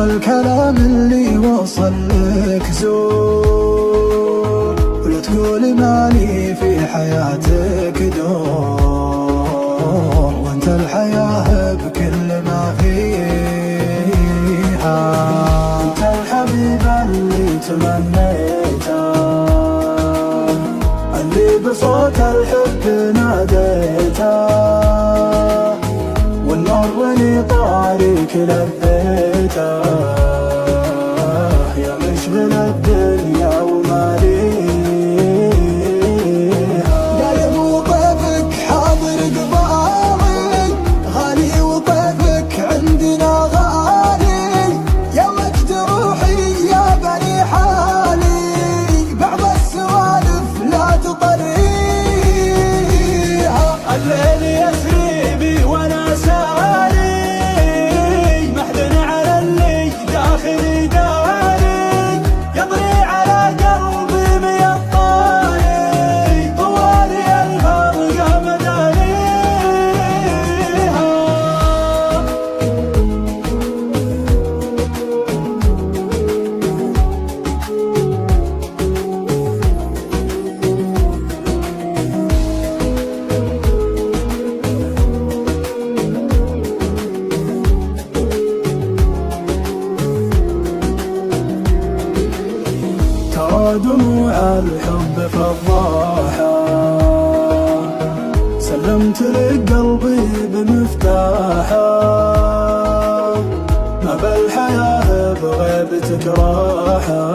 الكلام اللي وصل لك زور، ولا تقول مالي في حياتك دور، وانت الحياة بكل ما فيها. انت الحبيب اللي تمنيته، اللي بصوت الحب ناديته، والنور ولي طاريك لبيته، يا مشغل الدنيا وما ليها. دايم وطيفك حاضر قبالي، غالي وطيفك عندنا غالي، يا وجد روحي يا بني حالي، بعض السوالف لا تطريها. الليل يسري بي وانا سالي، محزن على اللي داخلي داري، يطري على قلبي مية طاري، طوالي الفرقة مداريها. ترى دموع الحب فضاحة، سلمت لك قلبي بمفتاحه، ما بالحياة بغيبتك راحة.